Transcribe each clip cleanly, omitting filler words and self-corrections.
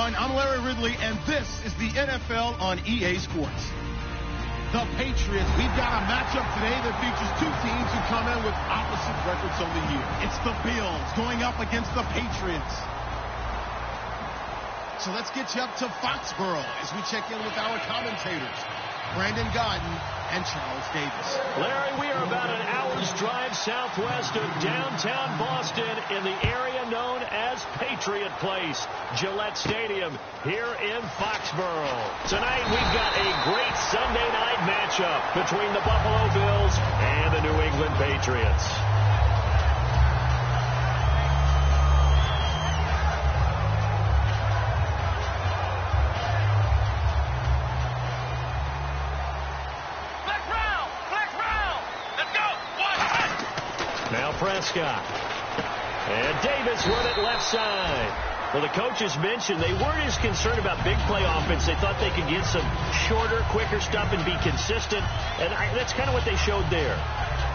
everyone. I'm Larry Ridley, and this is the NFL on EA Sports. The Patriots. We've got a matchup today that features two teams who come in with opposite records on the year. It's the Bills going up against the Patriots. So let's get you up to Foxborough as we check in with our commentators, Brandon Godden and Charles Davis. Larry, we are about an hour's drive southwest of downtown Boston in the area known as Patriot Place, Gillette Stadium here in Foxborough. Tonight we've got a great Sunday night matchup between the Buffalo Bills and the New England Patriots. Prescott. And Davis run it left side. Well, the coaches mentioned they weren't as concerned about big play offense. They thought they could get some shorter, quicker stuff and be consistent. And that's kind of what they showed there.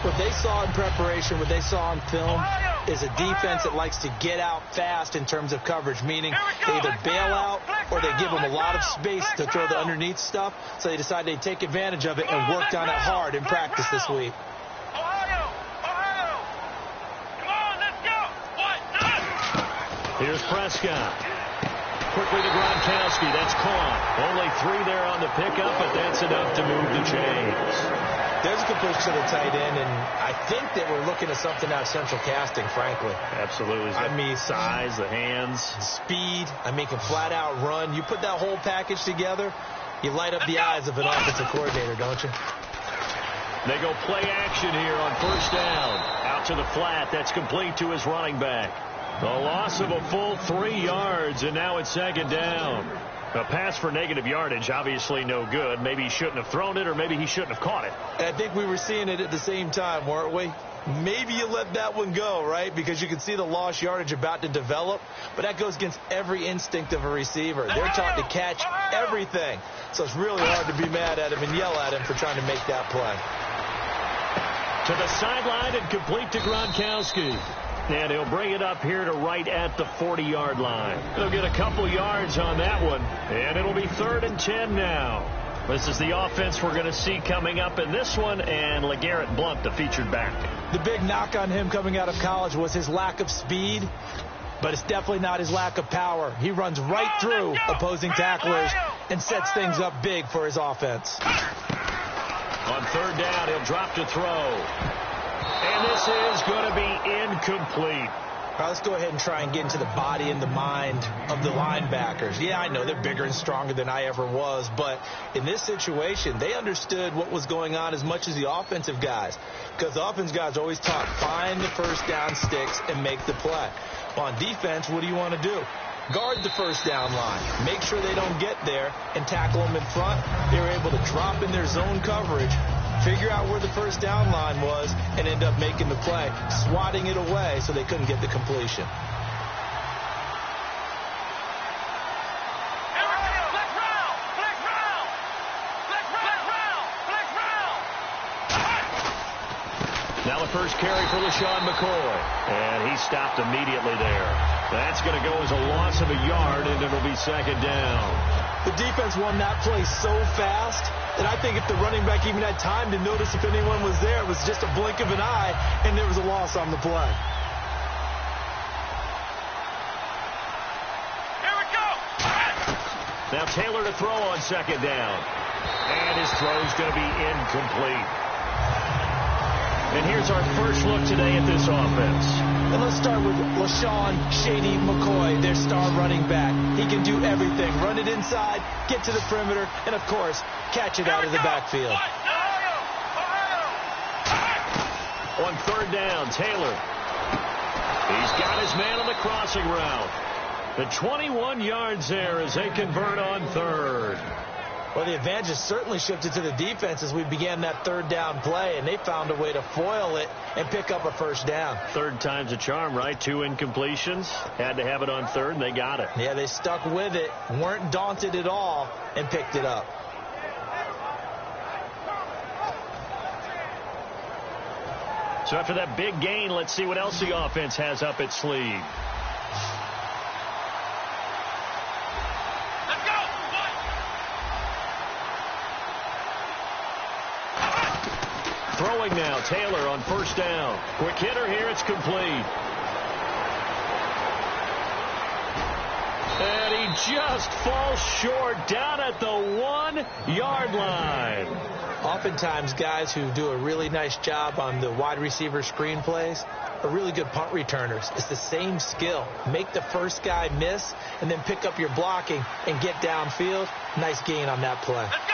What they saw in preparation, what they saw on film, is a defense that likes to get out fast in terms of coverage, meaning they either bail out or they give them a lot of space to throw the underneath stuff. So they decided they'd take advantage of it and worked on it hard in practice this week. Here's Prescott. Quickly to Gronkowski. That's caught. Only 3 there on the pickup, but that's enough to move the chains. There's a good push to the tight end, and I think that we're looking at something out of central casting, frankly. Absolutely. I mean, size, the hands. Speed. I mean, can flat out run. You put that whole package together, you light up the eyes of an offensive coordinator, don't you? They go play action here on first down. Out to the flat. That's complete to his running back. The loss of a full 3 yards, and now it's second down. A pass for negative yardage, obviously no good. Maybe he shouldn't have thrown it, or maybe he shouldn't have caught it. I think we were seeing it at the same time, weren't we? Maybe you let that one go, right? Because you can see the lost yardage about to develop. But that goes against every instinct of a receiver. They're taught to catch everything. So it's really hard to be mad at him and yell at him for trying to make that play. To the sideline and complete to Gronkowski. And he'll bring it up here to right at the 40-yard line. He'll get a couple yards on that one, and it'll be 3rd and 10 now. This is the offense we're going to see coming up in this one, and LeGarrette Blount, the featured back. The big knock on him coming out of college was his lack of speed, but it's definitely not his lack of power. He runs right through opposing tacklers and sets things up big for his offense. On 3rd down, he'll drop to throw. And this is going to be incomplete. All right, let's go ahead and try and get into the body and the mind of the linebackers. Yeah, I know they're bigger and stronger than I ever was, but in this situation, they understood what was going on as much as the offensive guys. Because the offensive guys are always taught, find the first down sticks and make the play. Well, on defense, what do you want to do? Guard the first down line. Make sure they don't get there and tackle them in front. They were able to drop in their zone coverage, figure out where the first down line was, and end up making the play, swatting it away so they couldn't get the completion. Now the first carry for LaShawn McCoy, and he stopped immediately there. That's going to go as a loss of a yard, and it'll be second down. The defense won that play so fast that I think if the running back even had time to notice if anyone was there, it was just a blink of an eye, and there was a loss on the play. Here we go. Now Taylor to throw on second down. And his throw's going to be incomplete. And here's our first look today at this offense. And let's start with LaShawn Shady McCoy, their star running back. He can do everything. Run it inside, get to the perimeter, and, of course, catch it out of the backfield. On 3rd down, Taylor. He's got his man on the crossing route. The 21 yards there as they convert on 3rd. Well, the advantage has certainly shifted to the defense as we began that 3rd down play, and they found a way to foil it and pick up a first down. 3rd time's a charm, right? 2 incompletions. Had to have it on 3rd, and they got it. Yeah, they stuck with it, weren't daunted at all, and picked it up. So after that big gain, let's see what else the offense has up its sleeve. throwing now. Taylor on first down. Quick hitter here. It's complete. And he just falls short down at the 1-yard line. Oftentimes, guys who do a really nice job on the wide receiver screen plays are really good punt returners. It's the same skill. Make the first guy miss and then pick up your blocking and get downfield. Nice gain on that play. Let's go!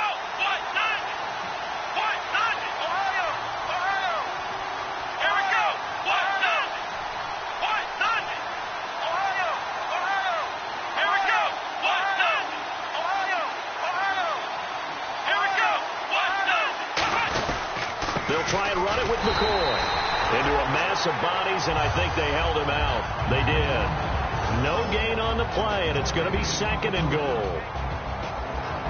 They'll try and run it with McCoy into a mass of bodies, and I think they held him out. They did. No gain on the play, and it's going to be 2nd and goal.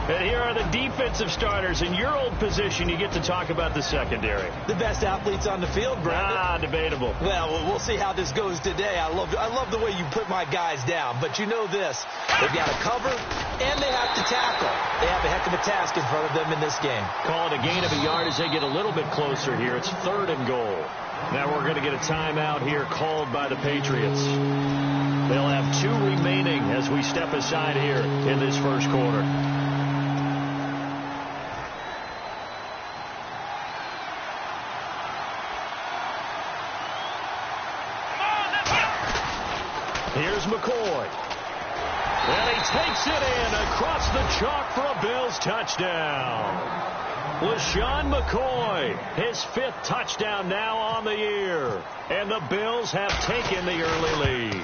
And here are the defensive starters. In your old position, you get to talk about the secondary. The best athletes on the field, Brandon. Debatable. Well, we'll see how this goes today. I love the way you put my guys down. But you know this. They've got to cover, and they have to tackle. They have a heck of a task in front of them in this game. Call it a gain of a yard as they get a little bit closer here. It's 3rd and goal. Now we're going to get a timeout here called by the Patriots. They'll have 2 remaining as we step aside here in this first quarter. Here's McCoy. And he takes it in across the chalk for a Bills touchdown. LaShawn McCoy, his 5th touchdown now on the year. And the Bills have taken the early lead.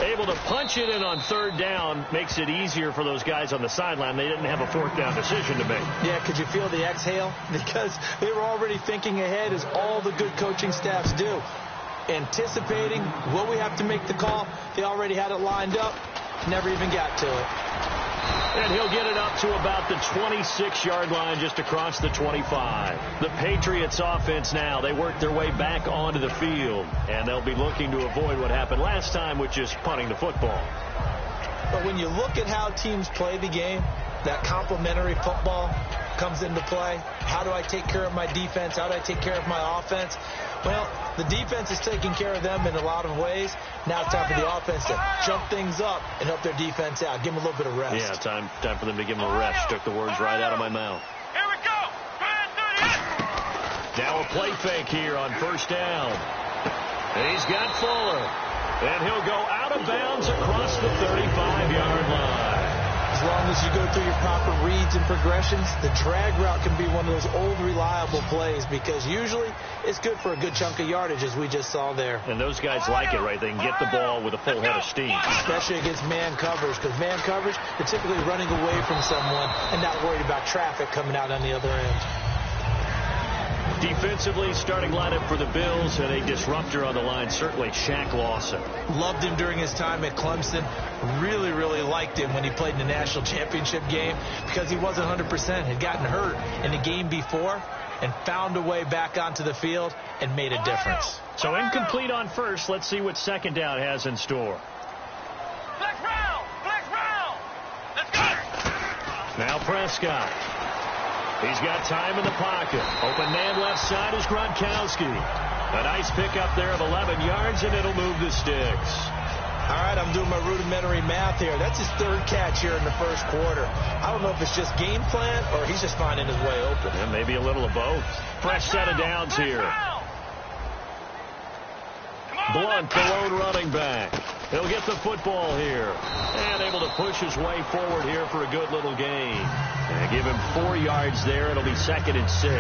Able to punch it in on 3rd down makes it easier for those guys on the sideline. They didn't have a 4th down decision to make. Yeah, could you feel the exhale? Because they were already thinking ahead, as all the good coaching staffs do. Anticipating, will we have to make the call? They already had it lined up. Never even got to it. And he'll get it up to about the 26-yard line, just across the 25. The Patriots offense now, they work their way back onto the field, and they'll be looking to avoid what happened last time, which is punting the football. But when you look at how teams play the game, that complementary football comes into play. How do I take care of my defense? How do I take care of my offense? Well, the defense is taking care of them in a lot of ways. Now it's time for the offense to jump things up and help their defense out. Give them a little bit of rest. Yeah, time for them to give them a rest. Took the words right out of my mouth. Here we go. Now a play fake here on first down. And he's got Fuller. And he'll go out of bounds across the 35-yard line. As long as you go through your proper reads and progressions, the drag route can be one of those old reliable plays, because usually it's good for a good chunk of yardage, as we just saw there. And those guys like it, right? They can get the ball with a full head of steam. Especially against man coverage, because man coverage, they're typically running away from someone and not worried about traffic coming out on the other end. Defensively, starting lineup for the Bills, and a disruptor on the line, certainly Shaq Lawson. Loved him during his time at Clemson. Really, really liked him when he played in the national championship game, because he wasn't 100%, had gotten hurt in the game before, and found a way back onto the field and made a difference. So incomplete on first. Let's see what 2nd down has in store. Flex round. Let's go. Now Prescott. He's got time in the pocket. Open man left side is Gronkowski. A nice pickup there of 11 yards, and it'll move the sticks. All right, I'm doing my rudimentary math here. That's his 3rd catch here in the first quarter. I don't know if it's just game plan or he's just finding his way open. Yeah, maybe a little of both. Fresh set of downs here. Blunt, the lone running back. He'll get the football here. And able to push his way forward here for a good little gain. And give him 4 yards there. It'll be 2nd and 6.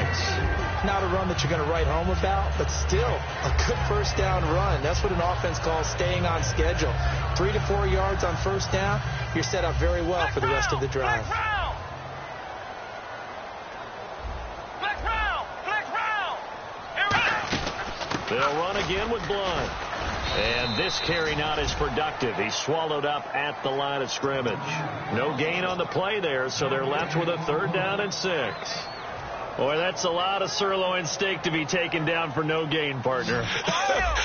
Not a run that you're going to write home about, but still a good first down run. That's what an offense calls staying on schedule. 3 to 4 yards on first down. You're set up very well for the rest of the drive. They'll run again with Blunt. And this carry not as productive. He's swallowed up at the line of scrimmage. No gain on the play there, so they're left with a 3rd down and 6. Boy, that's a lot of sirloin steak to be taken down for no gain, partner.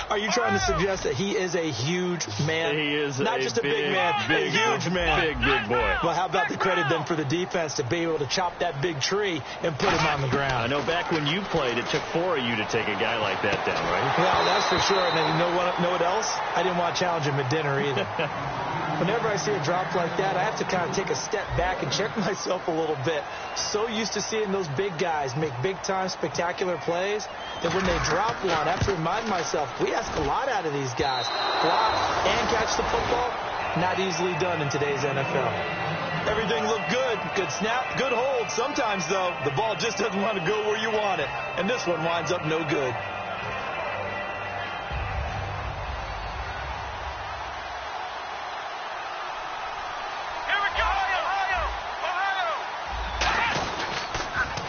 Are you trying to suggest that he is a huge man? He is not just a big man, a huge man. Big boy. Well, how about the credit then for the defense to be able to chop that big tree and put him on the ground? I know back when you played, it took 4 of you to take a guy like that down, right? Well, that's for sure. And then you know what else? I didn't want to challenge him at dinner either. Whenever I see a drop like that, I have to kind of take a step back and check myself a little bit. So used to seeing those big guys make big-time spectacular plays that when they drop one, I have to remind myself, we ask a lot out of these guys. Block and catch the football, not easily done in today's NFL. Everything looked good. Good snap, good hold. Sometimes, though, the ball just doesn't want to go where you want it. And this one winds up no good.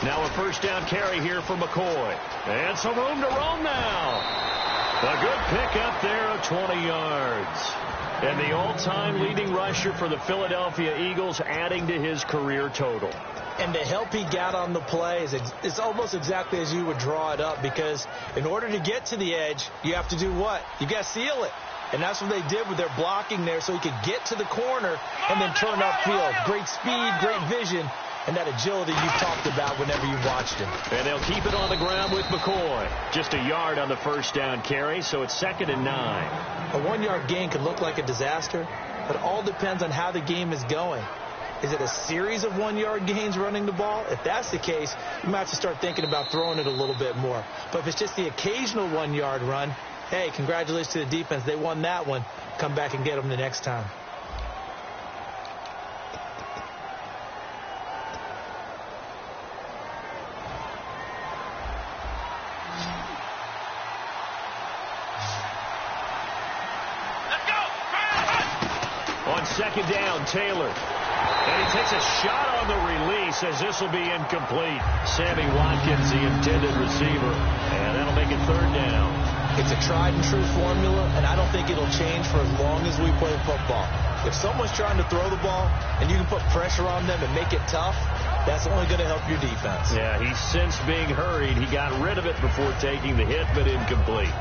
Now a first down carry here for McCoy. And some room to roam now. A good pickup there of 20 yards. And the all-time leading rusher for the Philadelphia Eagles, adding to his career total. And the help he got on the play is almost exactly as you would draw it up, because in order to get to the edge, you have to do what? You got to seal it. And that's what they did with their blocking there, so he could get to the corner and then turn upfield. Great speed, great vision, and that agility you've talked about whenever you've watched him. And they'll keep it on the ground with McCoy. Just a yard on the first down carry, so it's 2nd and 9. A 1-yard gain could look like a disaster, but it all depends on how the game is going. Is it a series of 1-yard gains running the ball? If that's the case, you might have to start thinking about throwing it a little bit more. But if it's just the occasional 1-yard run, hey, congratulations to the defense. They won that one. Come back and get them the next time. On 2nd down, Taylor. And he takes a shot on the release as this will be incomplete. Sammy Watkins, the intended receiver. And that'll make it 3rd down. It's a tried-and-true formula, and I don't think it'll change for as long as we play football. If someone's trying to throw the ball and you can put pressure on them and make it tough, that's only going to help your defense. Yeah, he's since being hurried. He got rid of it before taking the hit, but incomplete.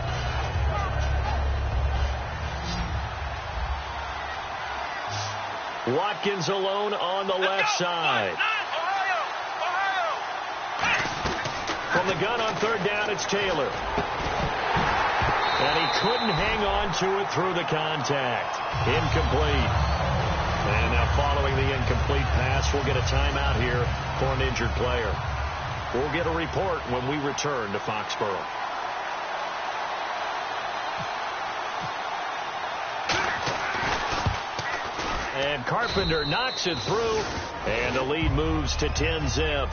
Watkins alone on the left side. From the gun on 3rd down, it's Taylor. And he couldn't hang on to it through the contact. Incomplete. And now following the incomplete pass, we'll get a timeout here for an injured player. We'll get a report when we return to Foxborough. And Carpenter knocks it through, and the lead moves to 10-zip.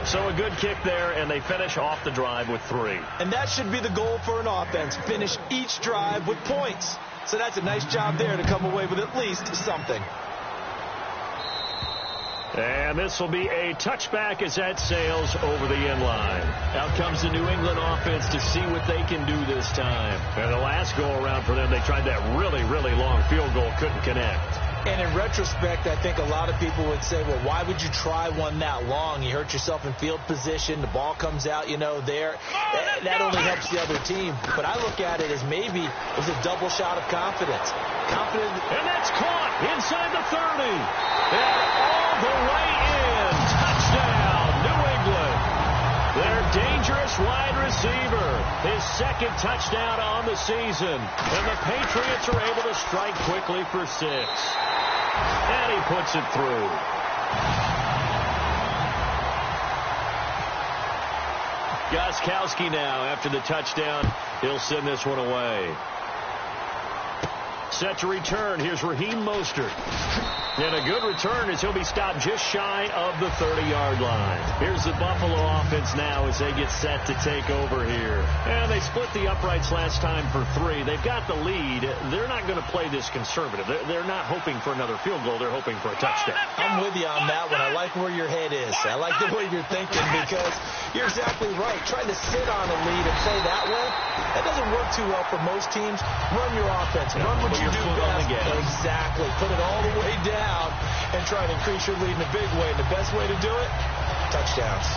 So a good kick there, and they finish off the drive with 3. And that should be the goal for an offense, finish each drive with points. So that's a nice job there to come away with at least something. And this will be a touchback as that sails over the end line. Out comes the New England offense to see what they can do this time. And the last go-around for them, they tried that really, really long field goal, couldn't connect. And in retrospect, I think a lot of people would say, well, why would you try one that long? You hurt yourself in field position. The ball comes out, there. That only helps the other team. But I look at it as maybe it was a double shot of confidence. And that's caught inside the 30. And all the way in. Touchdown, New England. Their dangerous wide receiver. His 2nd touchdown on the season. And the Patriots are able to strike quickly for 6. And he puts it through. Gostkowski now, after the touchdown, he'll send this one away. Set to return. Here's Raheem Mostert. And a good return as he'll be stopped just shy of the 30-yard line. Here's the Buffalo offense now as they get set to take over here. And they split the uprights last time for 3. They've got the lead. They're not going to play this conservative. They're not hoping for another field goal. They're hoping for a touchdown. I'm with you on that one. I like where your head is. I like the way you're thinking, because you're exactly right. Trying to sit on a lead and play that way, that doesn't work too well for most teams. Run your offense. Run what you do best. Exactly. Put it all the way down and try to increase your lead in a big way. And the best way to do it, touchdowns.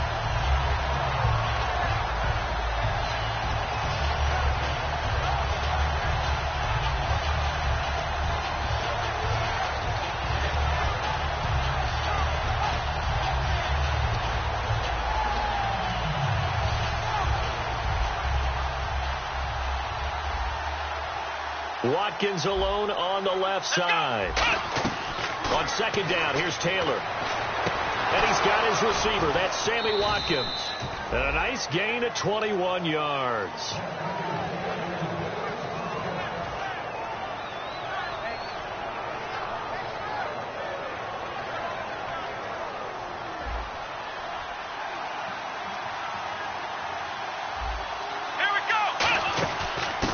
Watkins alone on the left side. On second down, here's Taylor. And he's got his receiver. That's Sammy Watkins. And a nice gain of 21 yards.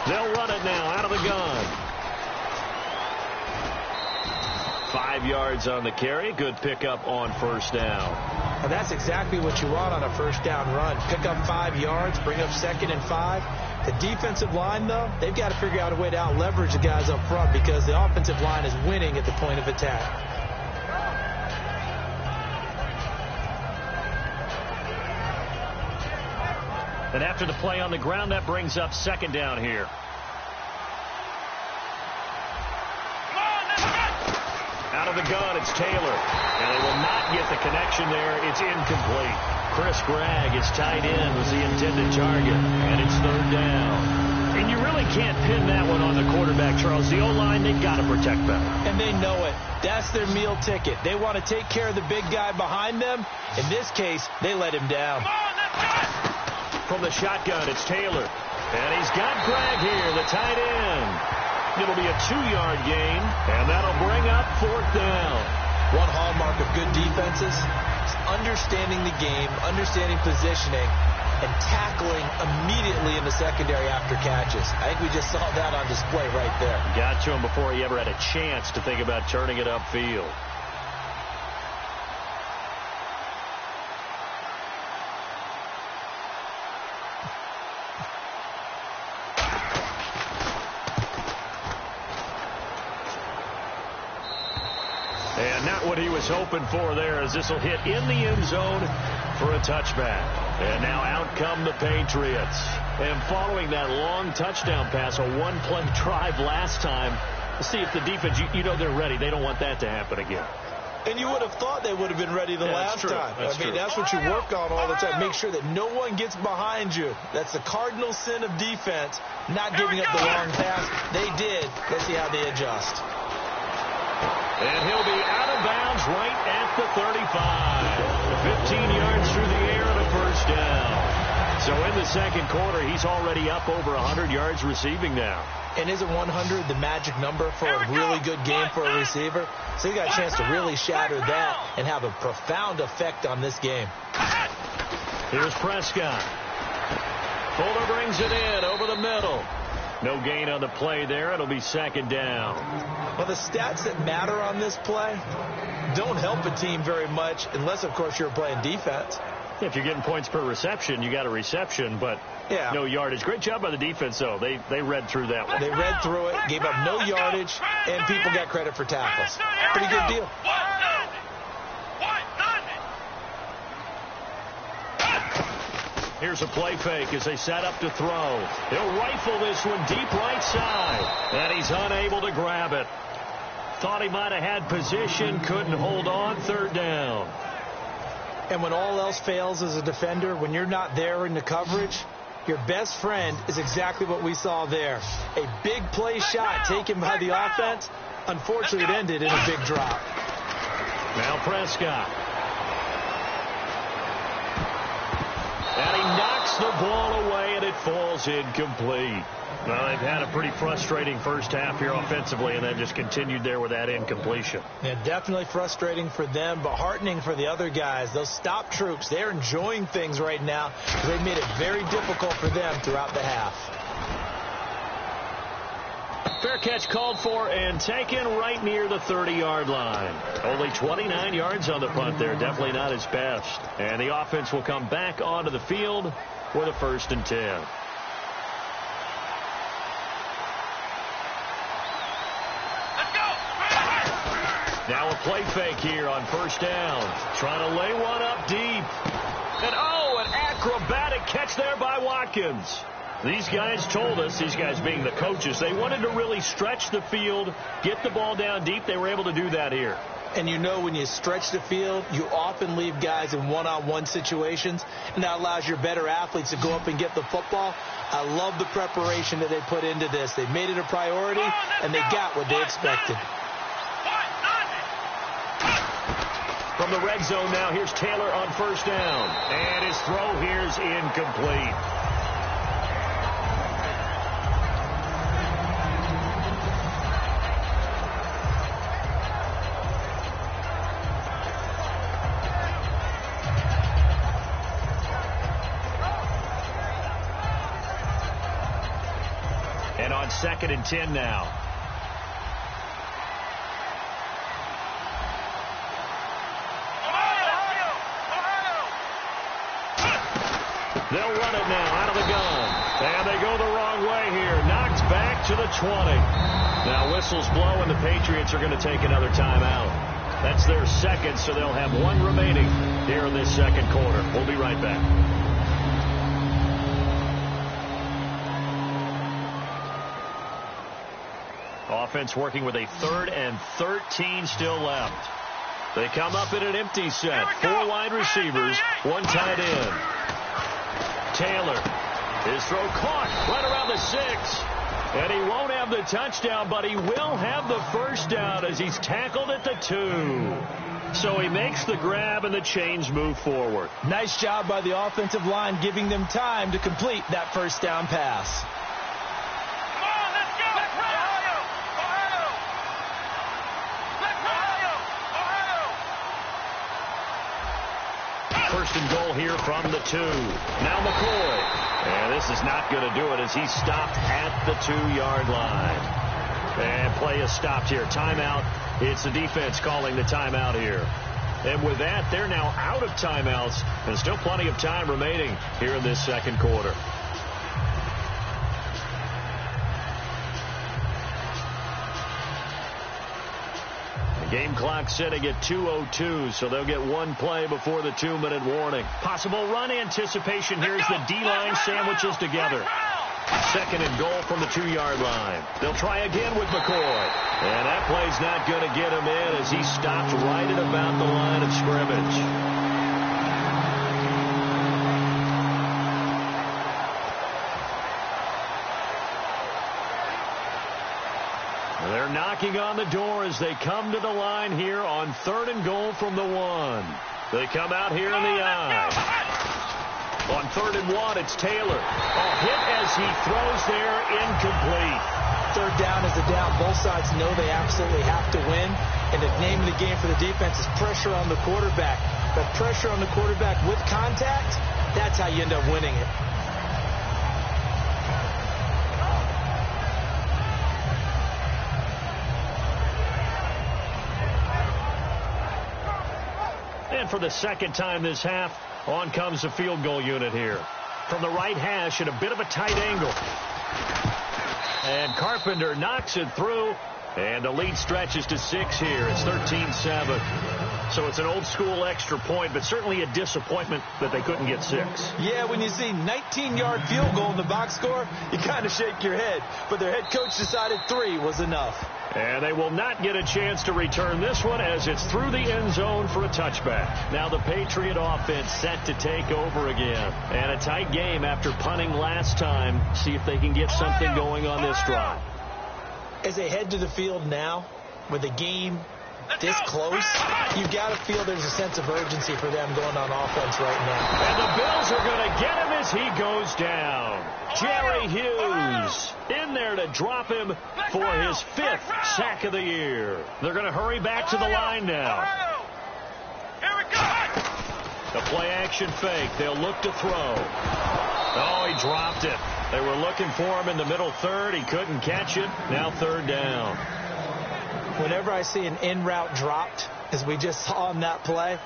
They'll run it now out of the gun. 5 yards on the carry. Good pickup on first down. Well, that's exactly what you want on a first down run. Pick up 5 yards, bring up 2nd and 5. The defensive line, though, they've got to figure out a way to out-leverage the guys up front because the offensive line is winning at the point of attack. And after the play on the ground, that brings up second down here. Out of the gun, it's Taylor. And they will not get the connection there. It's incomplete. Chris Gregg, his tight end, was the intended target. And it's third down. And you really can't pin that one on the quarterback, Charles. The O-line, they've got to protect better. And they know it. That's their meal ticket. They want to take care of the big guy behind them. In this case, they let him down. From the shotgun, it's Taylor. And he's got Gregg here, the tight end. It'll be a 2-yard gain, and that'll bring up fourth down. One hallmark of good defenses is understanding the game, understanding positioning, and tackling immediately in the secondary after catches. I think we just saw that on display right there. Got to him before he ever had a chance to think about turning it upfield. And not what he was hoping for there, as this will hit in the end zone for a touchback. And now out come the Patriots. And following that long touchdown pass, a one-play drive last time, let's see if the defense, you know they're ready. They don't want that to happen again. And you would have thought they would have been ready the last time. That's what you work on all the time. Make sure that no one gets behind you. That's the cardinal sin of defense, not giving up the long pass. They did. Let's see how they adjust. And he'll be out of bounds right at the 35. 15 yards through the air and a first down. So in the second quarter, he's already up over 100 yards receiving now. And isn't 100 the magic number for a really good game for a receiver? So you got a chance to really shatter that and have a profound effect on this game. Here's Prescott. Fuller brings it in over the middle. No gain on the play there. It'll be second down. Well, the stats that matter on this play don't help a team very much unless, of course, you're playing defense. If you're getting points per reception, you got a reception, but no yardage. Great job by the defense, though. They read through that one. They read through it, gave up no yardage, and people got credit for tackles. Pretty good deal. Here's a play fake as they set up to throw. He'll rifle this one deep right side, and he's unable to grab it. Thought he might have had position, couldn't hold on, third down. And when all else fails as a defender, when you're not there in the coverage, your best friend is exactly what we saw there. A big play shot taken by the offense. Unfortunately, it ended in a big drop. Now Prescott. And he knocks the ball away, and it falls incomplete. Well, they've had a pretty frustrating first half here offensively, and then just continued there with that incompletion. Yeah, definitely frustrating for them, but heartening for the other guys. Those stop troops, they're enjoying things right now. They've made it very difficult for them throughout the half. Fair catch called for and taken right near the 30-yard line. Only 29 yards on the punt there. Definitely not his best. And the offense will come back onto the field with a 1st and 10. Now a play fake here on first down. Trying to lay one up deep. And an acrobatic catch there by Watkins. These guys told us, these guys being the coaches, they wanted to really stretch the field, get the ball down deep. They were able to do that here. And you know when you stretch the field, you often leave guys in one-on-one situations, and that allows your better athletes to go up and get the football. I love the preparation that they put into this. They made it a priority, and they got what they expected. From the red zone now, here's Taylor on first down. And his throw here's incomplete. And on 2nd and 10 now. They'll run it now out of the gun. And they go the wrong way here. Knocked back to the 20. Now whistles blow, and the Patriots are going to take another timeout. That's their second, so they'll have one remaining here in this second quarter. We'll be right back. Offense working with a 3rd and 13 still left. They come up in an empty set. 4 wide receivers, 1 tight end. Taylor, his throw caught right around the 6. And he won't have the touchdown, but he will have the first down as he's tackled at the 2. So he makes the grab and the chains move forward. Nice job by the offensive line giving them time to complete that first down pass. First and goal here from the 2. Now McCoy. And this is not going to do it as he's stopped at the 2-yard line. And play is stopped here. Timeout. It's the defense calling the timeout here. And with that, they're now out of timeouts. And still plenty of time remaining here in this second quarter. Game clock setting at 2:02, so they'll get one play before the 2-minute warning. Possible run anticipation here as the D-line sandwiches together. 2nd and goal from the 2-yard line. They'll try again with McCoy. And that play's not going to get him in as he stopped right at about the line of scrimmage. They're knocking on the door as they come to the line here on 3rd and goal from the 1. They come out here in the I. On 3rd and 1, it's Taylor. A hit as he throws there, incomplete. 3rd down is the down. Both sides know they absolutely have to win. And the name of the game for the defense is pressure on the quarterback. But pressure on the quarterback with contact, that's how you end up winning it. And for the second time this half, on comes the field goal unit here. From the right hash at a bit of a tight angle. And Carpenter knocks it through. And the lead stretches to 6 here. It's 13-7. So it's an old-school extra point, but certainly a disappointment that they couldn't get 6. Yeah, when you see 19-yard field goal in the box score, you kind of shake your head. But their head coach decided 3 was enough. And they will not get a chance to return this one as it's through the end zone for a touchback. Now the Patriot offense set to take over again. And a tight game after punting last time. See if they can get something going on this drive. As they head to the field now, with the game this close, you've got to feel there's a sense of urgency for them going on offense right now. And the Bills are going to get him as he goes down. Jerry Hughes in there to drop him for his 5th sack of the year. They're going to hurry back to the line now. Here we go. The play-action fake. They'll look to throw. Oh, he dropped it. They were looking for him in the middle 3rd. He couldn't catch it. Now 3rd down. Whenever I see an in-route dropped, as we just saw on that play,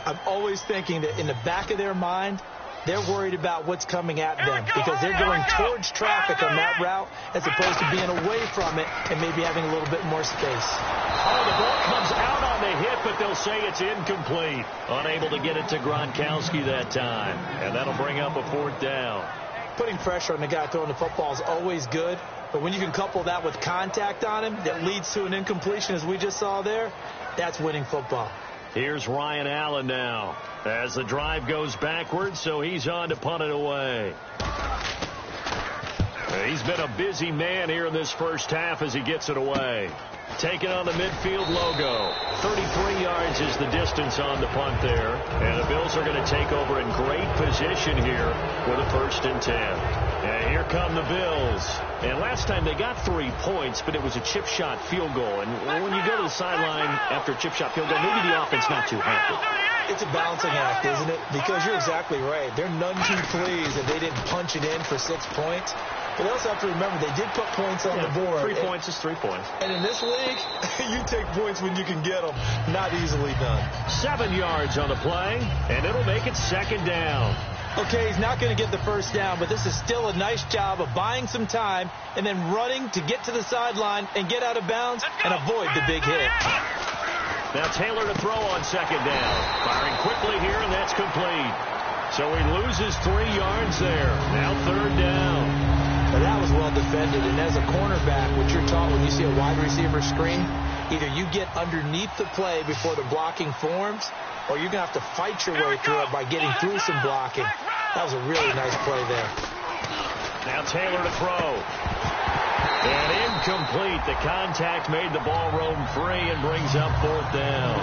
I'm always thinking that in the back of their mind, they're worried about what's coming at them because they're going towards traffic on that route as opposed to being away from it and maybe having a little bit more space. Oh, the ball comes out on the hit, but they'll say it's incomplete. Unable to get it to Gronkowski that time. And that'll bring up a 4th down. Putting pressure on the guy throwing the football is always good, but when you can couple that with contact on him that leads to an incompletion as we just saw there, That's winning football. Here's Ryan Allen now as the drive goes backwards, so he's on to punt it away. He's been a busy man here in this first half as he gets it away. Taking on the midfield logo. 33 yards is the distance on the punt there. And the Bills are going to take over in great position here with a 1st and 10. And here come the Bills. And last time they got 3 points, but it was a chip shot field goal. And when you go to the sideline after a chip shot field goal, maybe the offense not too happy. It's a balancing act, isn't it? Because you're exactly right. They're none too pleased that they didn't punch it in for 6 points. But they also have to remember they did put points on the board. 3 points is 3 points. And in this league, you take points when you can get them. Not easily done. 7 yards on the play, and it'll make it 2nd down. Okay, he's not going to get the 1st down, but this is still a nice job of buying some time and then running to get to the sideline and get out of bounds and avoid the big hit. Now Taylor to throw on 2nd down. Firing quickly here, and that's complete. So he loses 3 yards there. Now 3rd down. Now that was well defended, and as a cornerback, what you're taught when you see a wide receiver screen, either you get underneath the play before the blocking forms, or you're going to have to fight your way through it by getting through some blocking. That was a really nice play there. Now Taylor to throw. And incomplete. The contact made the ball roam free and brings up 4th down.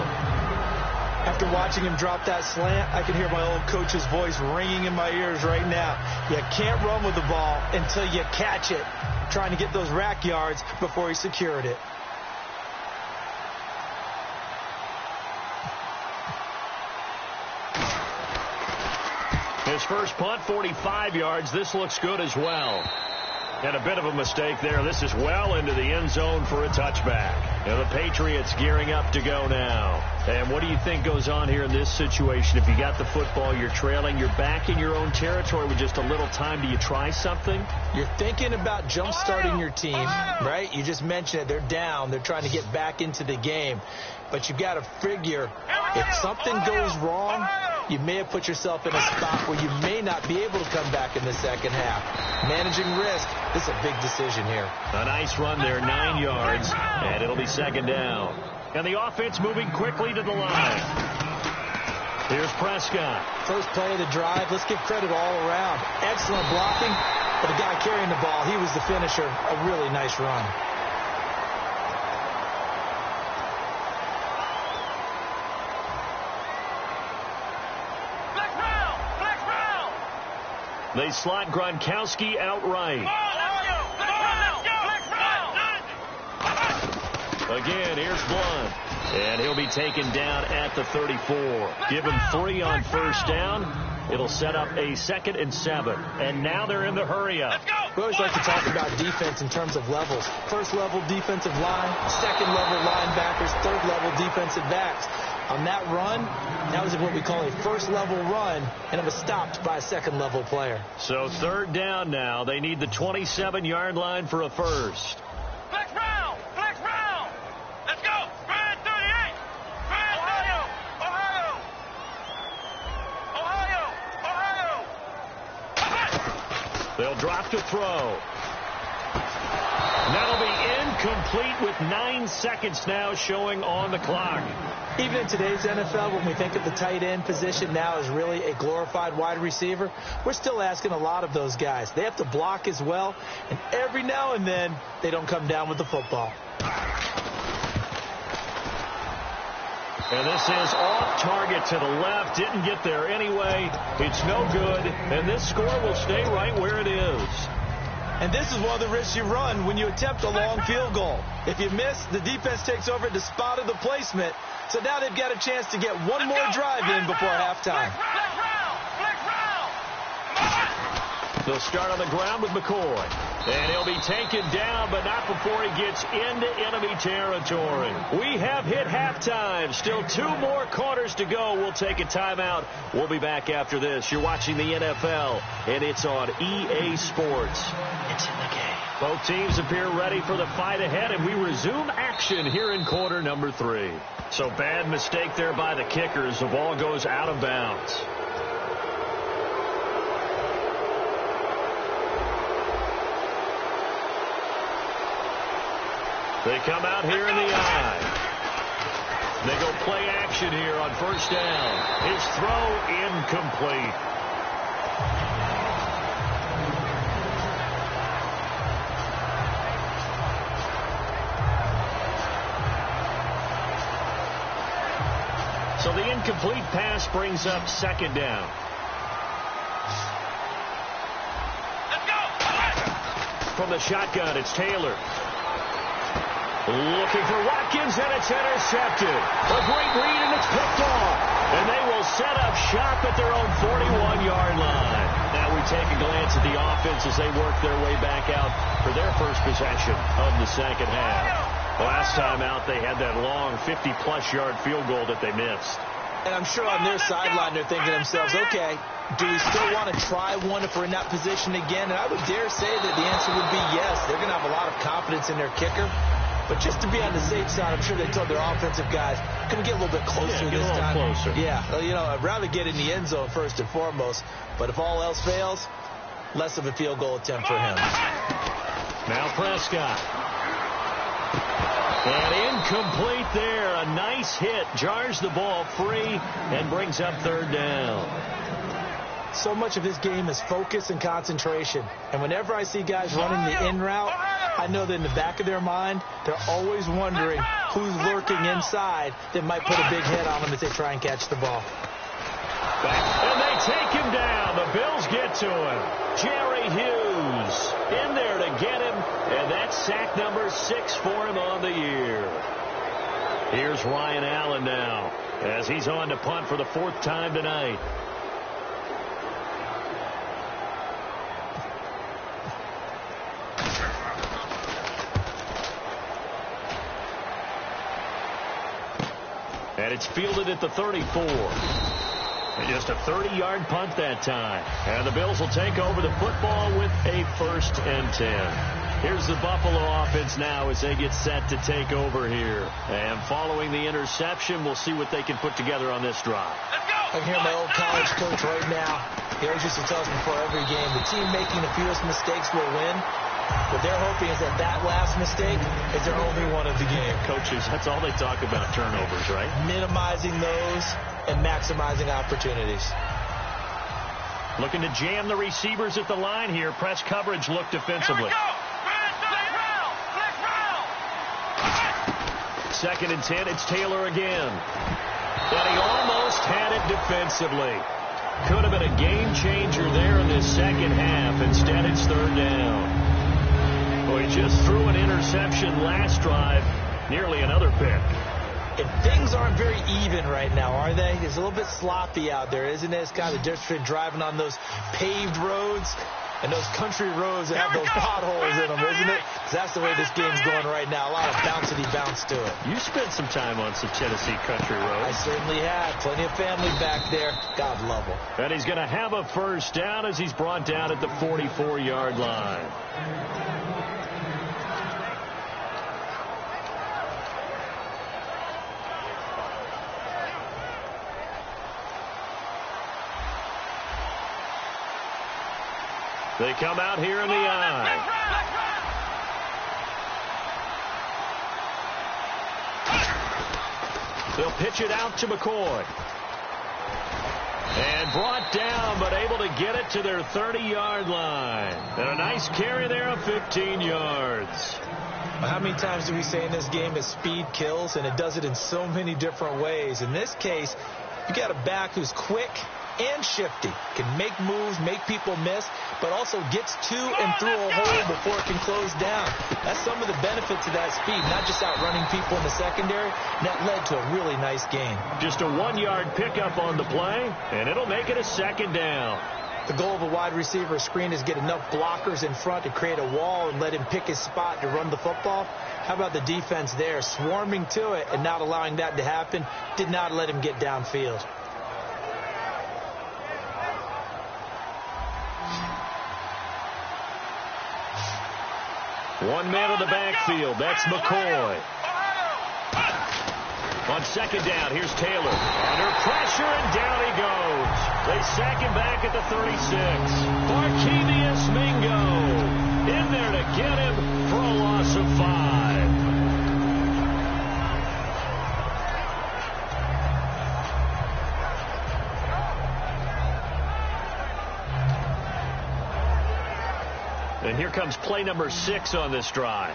After watching him drop that slant, I can hear my old coach's voice ringing in my ears right now. You can't run with the ball until you catch it. Trying to get those rack yards before he secured it. His first punt, 45 yards. This looks good as well. And a bit of a mistake there. This is well into the end zone for a touchback. Now the Patriots gearing up to go now. And what do you think goes on here in this situation? If you got the football, you're trailing, you're back in your own territory with just a little time. Do you try something? You're thinking about jump-starting your team, right? You just mentioned it. They're down. They're trying to get back into the game. But you got to figure if something goes wrong, you may have put yourself in a spot where you may not be able to come back in the second half. Managing risk, this is a big decision here. A nice run there, 9 yards, and it'll be 2nd down. And the offense moving quickly to the line. Here's Prescott. First play of the drive. Let's give credit all around. Excellent blocking, but the guy carrying the ball, he was the finisher. A really nice run. They slot Gronkowski outright. Again, here's Blunt. And he'll be taken down at the 34. Give him 3 on 1st down. It'll set up a 2nd and 7. And now they're in the hurry up. We always like to talk about defense in terms of levels. 1st level defensive line, 2nd level linebackers, 3rd level defensive backs. On that run, that was what we call a 1st level run, and it was stopped by a 2nd level player. So 3rd down now. They need the 27-yard line for a 1st. Flex round! Flex round! Let's go! Spread 38! Spread Ohio! Ohio! Ohio! They'll drop to throw. That'll be incomplete with 9 seconds now showing on the clock. Even in today's NFL, when we think of the tight end position now as really a glorified wide receiver, we're still asking a lot of those guys. They have to block as well, and every now and then, they don't come down with the football. And this is off target to the left. Didn't get there anyway. It's no good, and this score will stay right where it is. And this is one of the risks you run when you attempt a long field goal. If you miss, the defense takes over at the spot of the placement. So now they've got a chance to get one more drive in before halftime. They'll start on the ground with McCoy. And he'll be taken down, but not before he gets into enemy territory. We have hit halftime. Still 2 more quarters to go. We'll take a timeout. We'll be back after this. You're watching the NFL, and it's on EA Sports. It's in the game. Both teams appear ready for the fight ahead, and we resume action here in quarter number 3. So bad mistake there by the kickers. The ball goes out of bounds. They come out here in the I. They go play action here on first down. His throw incomplete. So the incomplete pass brings up second down. Let's go. From the shotgun, it's Taylor. Looking for Watkins, and it's intercepted. A great read, and it's picked off. And they will set up shop at their own 41-yard line. Now we take a glance at the offense as they work their way back out for their first possession of the second half. Last time out, they had that long 50-plus yard field goal that they missed. And I'm sure on their sideline they're thinking to themselves, okay, do we still want to try one if we're in that position again? And I would dare say that the answer would be yes. They're going to have a lot of confidence in their kicker. But just to be on the safe side, I'm sure they told their offensive guys, can we get a little bit closer this time? Closer. Yeah, well, you know, I'd rather get in the end zone first and foremost. But if all else fails, less of a field goal attempt for him. Now Prescott. And incomplete there. A nice hit. Jars the ball free and brings up third down. So much of this game is focus and concentration. And whenever I see guys running the in route, I know that in the back of their mind, they're always wondering who's lurking inside that might put a big hit on them as they try and catch the ball. And they take him down. The Bills get to him. Jerry Hughes in there to get him. And that's sack number 6 for him on the year. Here's Ryan Allen now as he's on to punt for the 4th time tonight. And it's fielded at the 34. And just a 30-yard punt that time. And the Bills will take over the football with a 1st and 10. Here's the Buffalo offense now as they get set to take over here. And following the interception, we'll see what they can put together on this drive. I can hear my old college coach right now. He always used to tell us before every game, the team making the fewest mistakes will win. What they're hoping is that that last mistake is their only one of the game. Coaches, that's all they talk about, turnovers, right? Minimizing those and maximizing opportunities. Looking to jam the receivers at the line here. Press coverage look defensively. 2nd and 10, it's Taylor again. And he almost had it defensively. Could have been a game changer there in this second half. Instead, it's 3rd down. Well, he just threw an interception last drive. Nearly another pick. And things aren't very even right now, are they? It's a little bit sloppy out there, isn't it? It's kind of the difference between driving on those paved roads and those country roads that have those potholes in them, isn't it? Because that's the way this game's going right now. A lot of bouncy bounce to it. You spent some time on some Tennessee country roads. I certainly had. Plenty of family back there. God love them. And he's going to have a 1st down as he's brought down at the 44-yard line. They come out here in the eye. They'll pitch it out to McCoy. And brought down, but able to get it to their 30-yard line. And a nice carry there of 15 yards. How many times do we say in this game that speed kills, and it does it in so many different ways? In this case, you got a back who's quick and shifty, can make moves, make people miss, but also gets to and through a hole before it can close down. That's some of the benefits of that speed, not just outrunning people in the secondary. And that led to a really nice gain. Just a 1-yard pickup on the play, and it'll make it a 2nd down. The goal of a wide receiver screen is get enough blockers in front to create a wall and let him pick his spot to run the football. How about the defense there, swarming to it and not allowing that to happen? Did not let him get downfield. One man in the backfield. That's McCoy. On 2nd down, here's Taylor. Under pressure, and down he goes. They sack him back at the 36. Barkevius Mingo in there to get him for a loss of 5. And here comes play number 6 on this drive.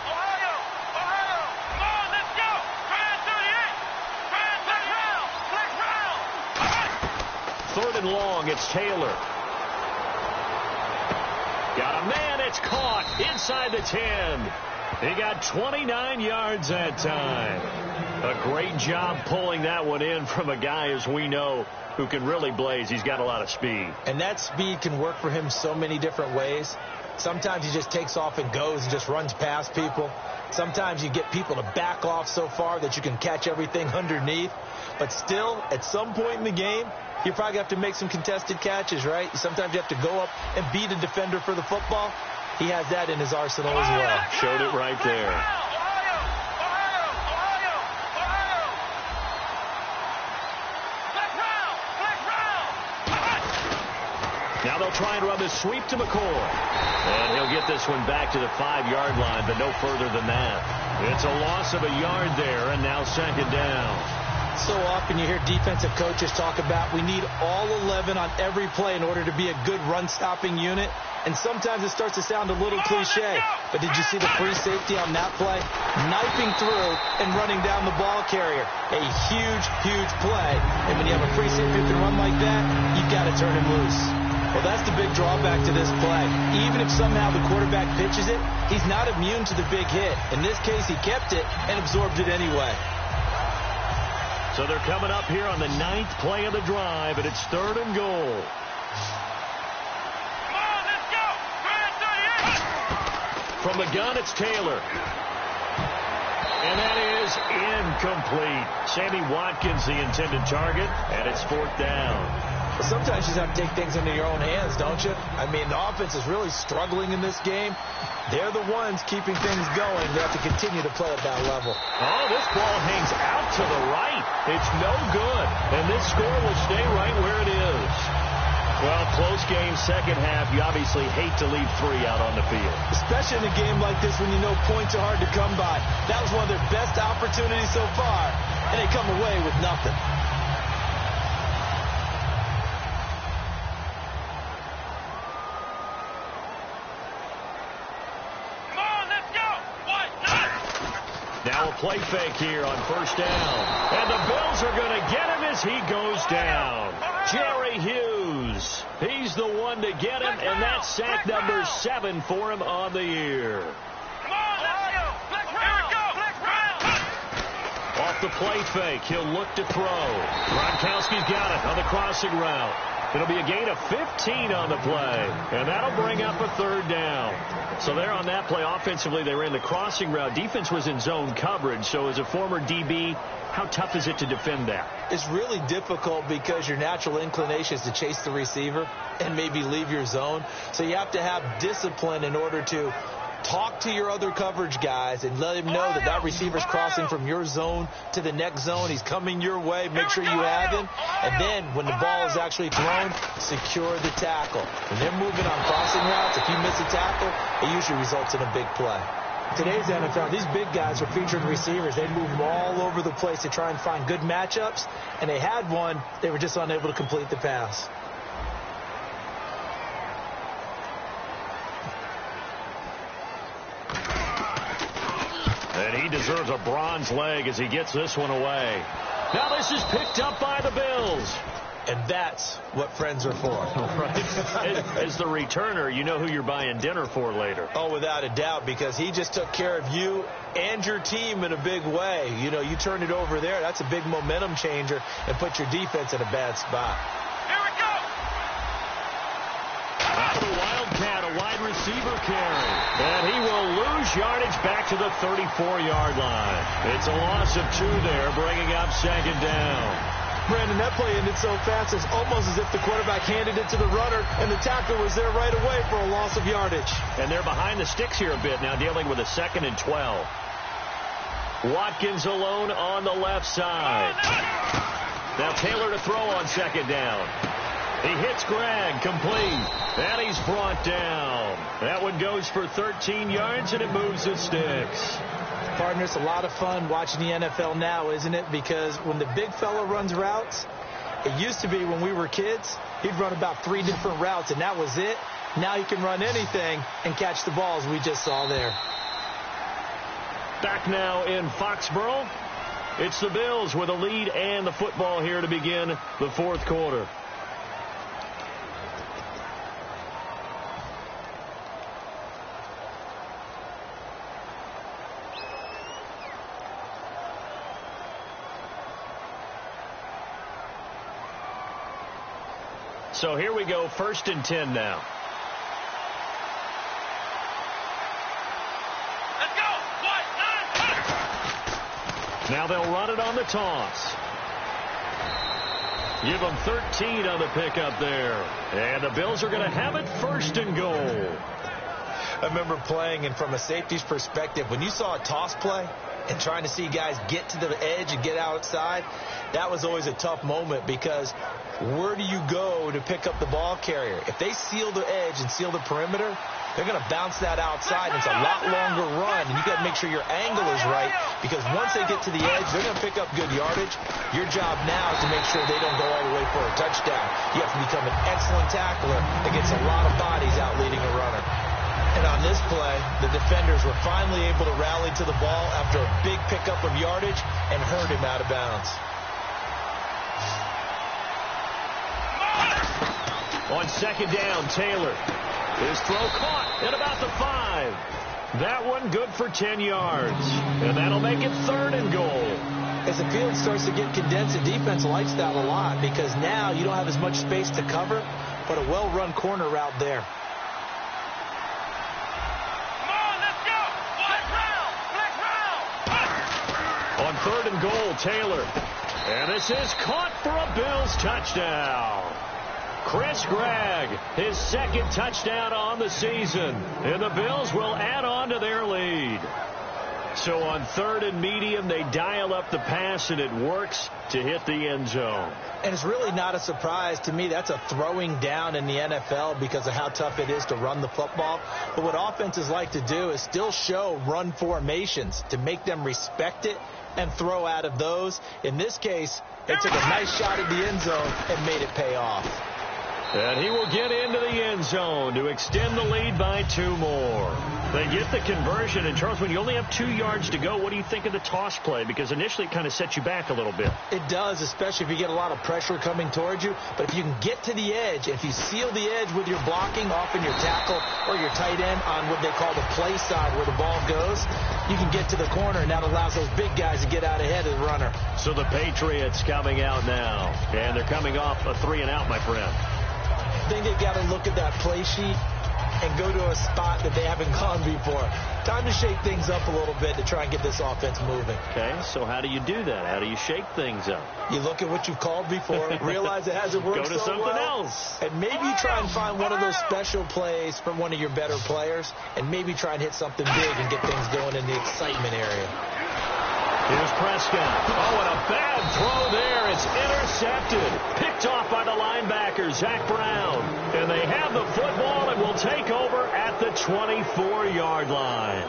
Ohio! Come on, let's go! Try 38! Flag round! 3rd and long, it's Taylor. Got a man, it's caught inside the 10. He got 29 yards that time. A great job pulling that one in from a guy, as we know, who can really blaze. He's got a lot of speed. And that speed can work for him so many different ways. Sometimes he just takes off and goes and just runs past people. Sometimes you get people to back off so far that you can catch everything underneath. But still, at some point in the game, you probably have to make some contested catches, right? Sometimes you have to go up and beat a defender for the football. He has that in his arsenal as well. Showed it right there. Now they'll try and run this sweep to McCoy. And he'll get this one back to the 5-yard line, but no further than that. It's a loss of a yard there, and now 2nd down. So often you hear defensive coaches talk about we need all 11 on every play in order to be a good run-stopping unit. And sometimes it starts to sound a little cliche. But did you see the free safety on that play? Knifing through and running down the ball carrier. A huge, huge play. And when you have a free safety who can run like that, you've got to turn him loose. Well, that's the big drawback to this play. Even if somehow the quarterback pitches it, he's not immune to the big hit. In this case, he kept it and absorbed it anyway. So they're coming up here on the 9th play of the drive, and it's 3rd and goal. Come on, let's go! Try 38! From the gun, it's Taylor. And that is incomplete. Sammy Watkins, the intended target, and it's 4th down. Well, sometimes you just have to take things into your own hands, don't you? I mean, the offense is really struggling in this game. They're the ones keeping things going. They have to continue to play at that level. Oh, this ball hangs out to the right. It's no good. And this score will stay right where it is. Well, close game, 2nd half. You obviously hate to leave 3 out on the field. Especially in a game like this when you know points are hard to come by. That was one of their best opportunities so far, and they come away with nothing. Now a play fake here on 1st down. And the Bills are going to get him as he goes down. Jerry Hughes. He's the one to get him, and that's sack number 7 for him on the year. Off the play fake, he'll look to throw. Gronkowski's got it on the crossing route. It'll be a gain of 15 on the play, and that'll bring up a 3rd down. So there on that play, offensively, they ran the crossing route. Defense was in zone coverage, so as a former DB, how tough is it to defend that? It's really difficult because your natural inclination is to chase the receiver and maybe leave your zone. So you have to have discipline in order to talk to your other coverage guys and let him know that that receiver's crossing from your zone to the next zone. He's coming your way. Make sure you have him. And then when the ball is actually thrown, secure the tackle. When they're moving on crossing routes, if you miss a tackle, it usually results in a big play. Today's NFL, these big guys are featured receivers. They move them all over the place to try and find good matchups. And they had one. They were just unable to complete the pass. And he deserves a bronze leg as he gets this one away. Now this is picked up by the Bills. And that's what friends are for. Right. As the returner, you know who you're buying dinner for later. Oh, without a doubt, because he just took care of you and your team in a big way. You know, you turn it over there. That's a big momentum changer and put your defense in a bad spot. Here we go! Out of the Wildcat, a wide receiver carry. And he will lose yardage back to the 34-yard line. It's a loss of 2 there, bringing up 2nd down. Brandon, that play ended so fast, it's almost as if the quarterback handed it to the runner, and the tackler was there right away for a loss of yardage. And they're behind the sticks here a bit now, dealing with a 2nd and 12. Watkins alone on the left side. Now Taylor to throw on 2nd down. He hits Greg, complete. And he's brought down. That one goes for 13 yards, and it moves the sticks. Partner, it's a lot of fun watching the NFL now, isn't it? Because when the big fella runs routes, it used to be when we were kids, He'd run about 3 different routes, and that was it. Now he can run anything and catch the balls we just saw there. Back now in Foxborough. It's the Bills with a lead and the football here to begin the fourth quarter. So here we go, 1st and 10 now. Let's go. 1, 9, Now they'll run it on the toss. Give them 13 on the pickup there. And the Bills are going to have it 1st and goal. I remember playing, and from a safety's perspective, when you saw a toss play and trying to see guys get to the edge and get outside, that was always a tough moment, because where do you go to pick up the ball carrier? If they seal the edge and seal the perimeter, they're going to bounce that outside, and it's a lot longer run, and you got to make sure your angle is right, because once they get to the edge, they're going to pick up good yardage. Your job now is to make sure they don't go all the way for a touchdown. You have to become an excellent tackler that gets a lot of bodies out leading a runner. And on this play, the defenders were finally able to rally to the ball after a big pickup of yardage and hurt him out of bounds. On 2nd down, Taylor. His throw caught at about the 5. That one good for 10 yards. And that'll make it 3rd and goal. As the field starts to get condensed, the defense likes that a lot, because now you don't have as much space to cover, but a well-run corner route there. On 3rd and goal, Taylor. And this is caught for a Bills touchdown. Chris Gregg, his 2nd touchdown on the season. And the Bills will add on to their lead. So on 3rd and medium, they dial up the pass, and it works to hit the end zone. And it's really not a surprise to me. That's a throwing down in the NFL because of how tough it is to run the football. But what offenses like to do is still show run formations to make them respect it and throw out of those. In this case, they took a nice shot at the end zone and made it pay off. And he will get into the end zone to extend the lead by 2 more. They get the conversion. And, Charles, when you only have 2 yards to go, what do you think of the toss play? Because initially it kind of sets you back a little bit. It does, especially if you get a lot of pressure coming towards you. But if you can get to the edge, if you seal the edge with your blocking, often your tackle or your tight end on what they call the play side where the ball goes, you can get to the corner, and that allows those big guys to get out ahead of the runner. So the Patriots coming out now. And they're coming off a 3-and-out, my friend. I think they've got to look at that play sheet and go to a spot that they haven't gone before. Time to shake things up a little bit to try and get this offense moving. Okay, so how do you do that? How do you shake things up? You look at what you've called before, realize it hasn't worked Go to so something well, else. and maybe try and find one of those special plays from one of your better players, and maybe try and hit something big and get things going in the excitement area. Here's Prescott. Oh, and a bad throw there. It's intercepted. Picked off by the linebacker, Zach Brown. And they have the football and will take over at the 24-yard line.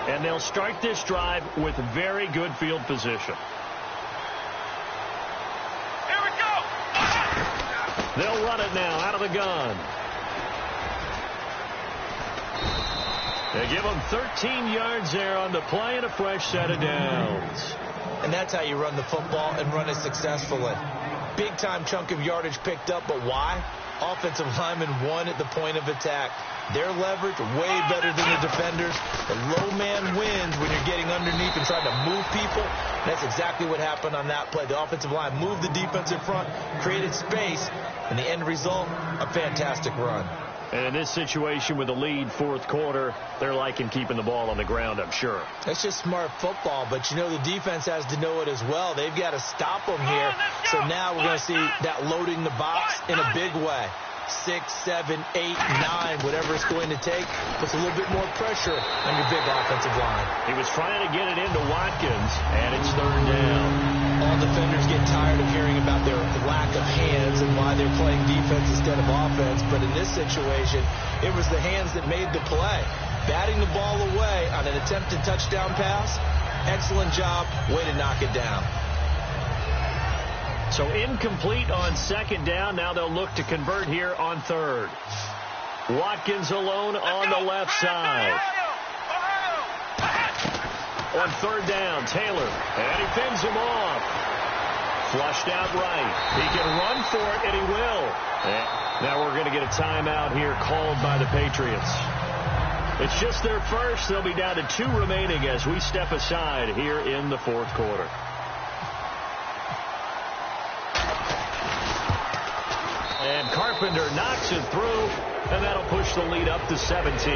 And they'll start this drive with very good field position. They'll run it now out of the gun. They give them 13 yards there on the play and a fresh set of downs. And that's how you run the football and run it successfully. Big-time chunk of yardage picked up, but why? Offensive linemen won at the point of attack. Their leverage way better than the defenders. The low man wins when you're getting underneath and trying to move people. That's exactly what happened on that play. The offensive line moved the defense in front, created space, and the end result, a fantastic run. And in this situation with the lead fourth quarter, they're liking keeping the ball on the ground, I'm sure. That's just smart football, but you know the defense has to know it as well. They've got to stop them here. So now we're going to see that loading the box in a big way. 6, 7, 8, 9, whatever it's going to take, puts a little bit more pressure on your big offensive line. He was trying to get it into Watkins, and it's 3rd down. All defenders get tired of hearing about their lack of hands and why they're playing defense instead of offense, but in this situation, it was the hands that made the play. batting the ball away on an attempted touchdown pass. Excellent job. Way to knock it down. So incomplete on second down. Now they'll look to convert here on third. Watkins alone on the left side. On third down, Taylor, and he fins him off. Flushed out right. He can run for it, and he will. And now we're going to get a timeout here called by the Patriots. It's just their first. They'll be down to 2 remaining as we step aside here in the fourth quarter. And Carpenter knocks it through, and that'll push the lead up to 17.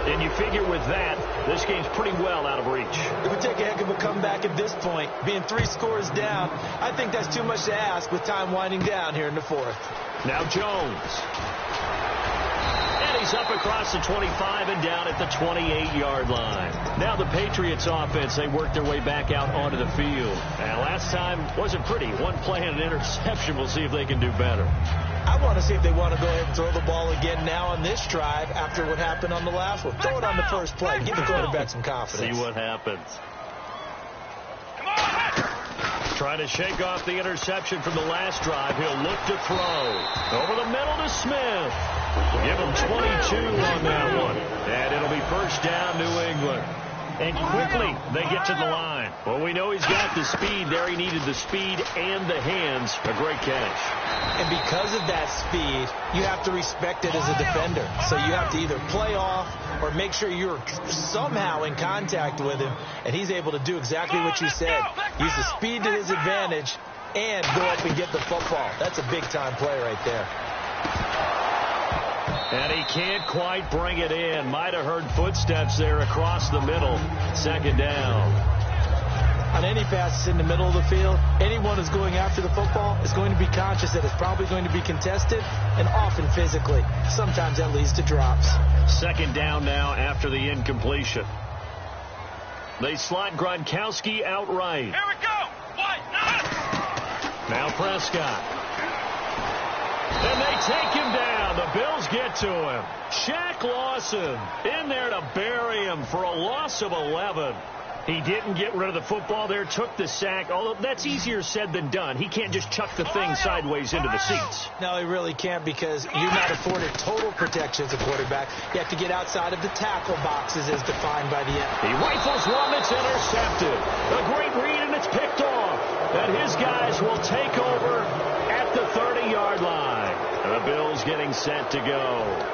And you figure with that, this game's pretty well out of reach. It would take a heck of a comeback at this point. Being 3 scores down, I think that's too much to ask with time winding down here in the fourth. Now Jones. And he's up across the 25 and down at the 28-yard line. Now the Patriots offense, they work their way back out onto the field. And last time wasn't pretty. One play and an interception. We'll see if they can do better. I want to see if they want to go ahead and throw the ball again now on this drive after what happened on the last one. Throw it on the first play. Give the quarterback some confidence. See what happens. Trying to shake off the interception from the last drive. He'll look to throw. Over the middle to Smith. Give him 22 on that one. And it'll be first down, New England. And quickly, they get to the line. Well, we know he's got the speed there. He needed the speed and the hands. A great catch. And because of that speed, you have to respect it as a defender. So you have to either play off or make sure you're somehow in contact with him. And he's able to do exactly what you said. Use the speed to his advantage and go up and get the football. That's a big-time play right there. And he can't quite bring it in. Might have heard footsteps there across the middle. Second down. On any passes in the middle of the field, anyone who's going after the football is going to be conscious that it's probably going to be contested and often physically. Sometimes that leads to drops. Second down now after the incompletion. They slot Gronkowski outright. Here we go. What? Now Prescott. And they take him down. The Bills get to him. Shaq Lawson in there to bury him for a loss of 11. He didn't get rid of the football there, took the sack. Although that's easier said than done. He can't just chuck the thing sideways into the seats. No, he really can't because you're not afforded total protection as a quarterback. You have to get outside of the tackle boxes as defined by the end. He rifles one that's intercepted. A great read, and it's picked off. And his guys will take over at the 30-yard line. The Bills getting set to go.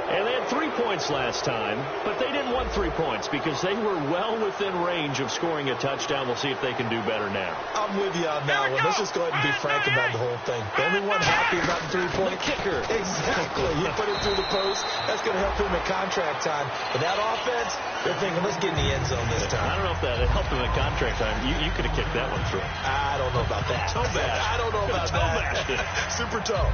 And they had 3 points last time, but they didn't want 3 points because they were well within range of scoring a touchdown. We'll see if they can do better now. I'm with you on that one. Let's just go ahead and be frank about the whole thing. The only one happy about the 3-point kicker. Exactly. You put it through the post. That's going to help him at contract time. But that offense, they're thinking, let's get in the end zone this time. I don't know if that helped him at contract time. You could have kicked that one through. I don't know about that. Toe bash. I don't know about that. Super toe.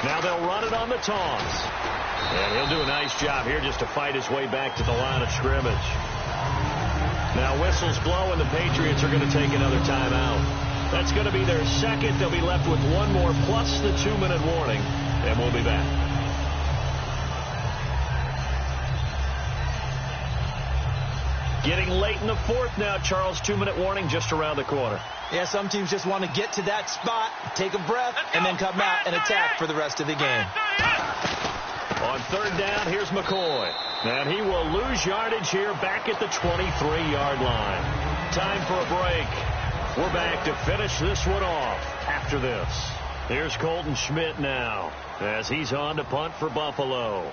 Now they'll run it on the toss. And he'll do a nice job here just to fight his way back to the line of scrimmage. Now whistles blow and the Patriots are going to take another timeout. That's going to be their second. They'll be left with one more plus the 2-minute warning. And we'll be back. Getting late in the fourth now, Charles. 2-minute warning just around the corner. Yeah, some teams just want to get to that spot, take a breath, and then come out and attack for the rest of the game. On third down, here's McCoy. And he will lose yardage here back at the 23-yard line. Time for a break. We're back to finish this one off after this. Here's Colton Schmidt now as he's on to punt for Buffalo.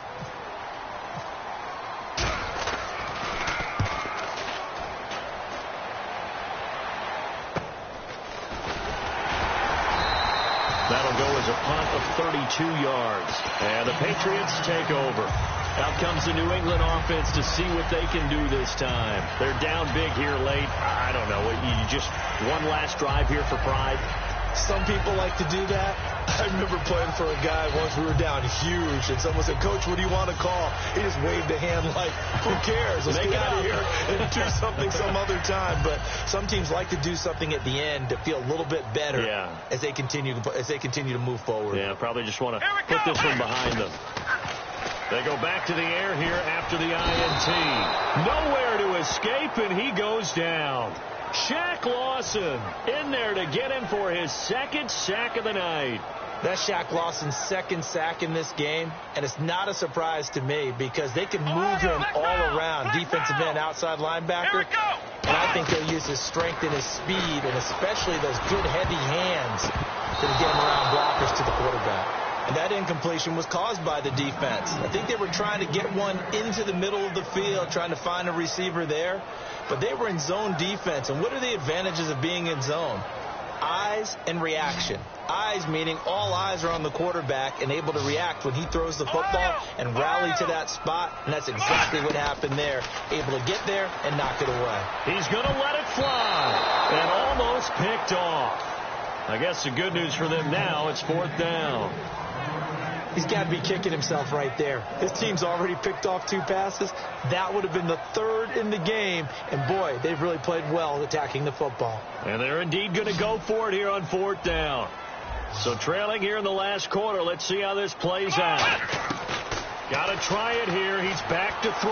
That'll go as a punt of 32 yards. And the Patriots take over. Out comes the New England offense to see what they can do this time. They're down big here late. I don't know. You just one last drive here for pride. Some people like to do that. I remember playing for a guy once. We were down huge, and someone said, "Coach, what do you want to call?" He just waved a hand like, "Who cares? Let's get out of here and do something some other time." But some teams like to do something at the end to feel a little bit better as they continue to move forward. Yeah, probably just want to put this one behind them. They go back to the air here after the INT. Nowhere to escape, and he goes down. Shaq Lawson in there to get him for his second sack of the night. That's Shaq Lawson's second sack in this game, and it's not a surprise to me because they can move him all around, defensive end, outside linebacker, and I think they'll use his strength and his speed, and especially those good heavy hands to get him around blockers to the quarterback. And that incompletion was caused by the defense. I think they were trying to get one into the middle of the field, trying to find a receiver there. But they were in zone defense. And what are the advantages of being in zone? Eyes and reaction. Eyes meaning all eyes are on the quarterback and able to react when he throws the football and rally to that spot. And that's exactly what happened there. Able to get there and knock it away. He's going to let it fly and almost picked off. I guess the good news for them now, it's 4th down. He's got to be kicking himself right there. His team's already picked off 2 passes. That would have been the 3rd in the game. And, boy, they've really played well attacking the football. And they're indeed going to go for it here on 4th down. So trailing here in the last quarter. Let's see how this plays out. Got to try it here. He's back to throw.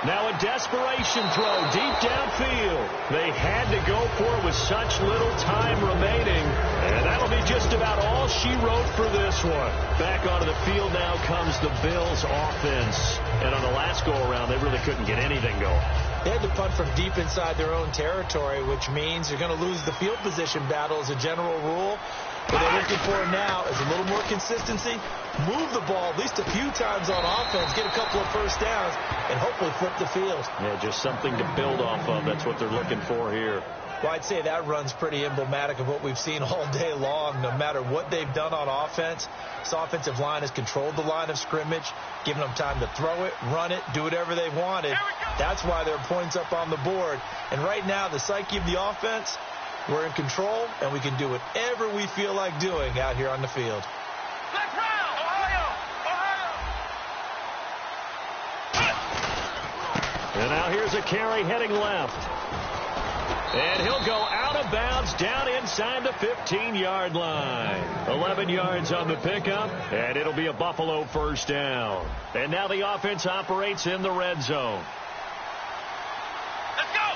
Now a desperation throw deep downfield. They had to go for it with such little time remaining. And that'll be just about all she wrote for this one. Back onto the field now comes the Bills offense. And on the last go-around, they really couldn't get anything going. They had to punt from deep inside their own territory, which means you're going to lose the field position battle as a general rule. What they're looking for now is a little more consistency, move the ball at least a few times on offense, get a couple of first downs, and hopefully flip the field. Yeah, just something to build off of. That's what they're looking for here. Well, I'd say that run's pretty emblematic of what we've seen all day long. No matter what they've done on offense, this offensive line has controlled the line of scrimmage, given them time to throw it, run it, do whatever they wanted. That's why there are points up on the board. And right now, the psyche of the offense, we're in control, and we can do whatever we feel like doing out here on the field. And now here's a carry heading left. And he'll go out of bounds down inside the 15-yard line. 11 yards on the pickup, and it'll be a Buffalo first down. And now the offense operates in the red zone. Let's go!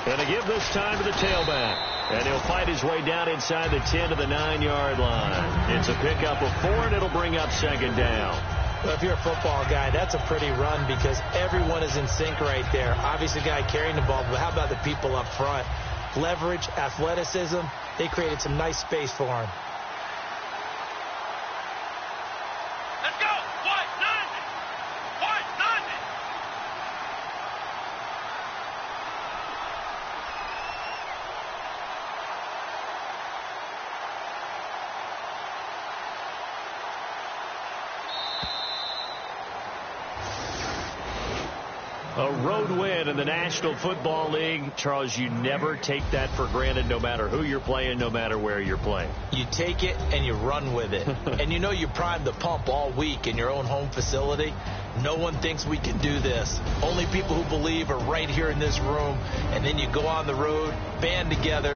And to give this time to the tailback. And he'll fight his way down inside the 10 to the 9-yard line. It's a pickup of 4, and it'll bring up second down. Well, if you're a football guy, that's a pretty run because everyone is in sync right there. Obviously, the guy carrying the ball, but how about the people up front? Leverage, athleticism, they created some nice space for him. Let's go! What? Nothing! What? Nothing! A road win in the National Football League. Charles, you never take that for granted, no matter who you're playing, no matter where you're playing. You take it and you run with it. And you know you primed the pump all week in your own home facility. No one thinks we can do this. Only people who believe are right here in this room. And then you go on the road, band together.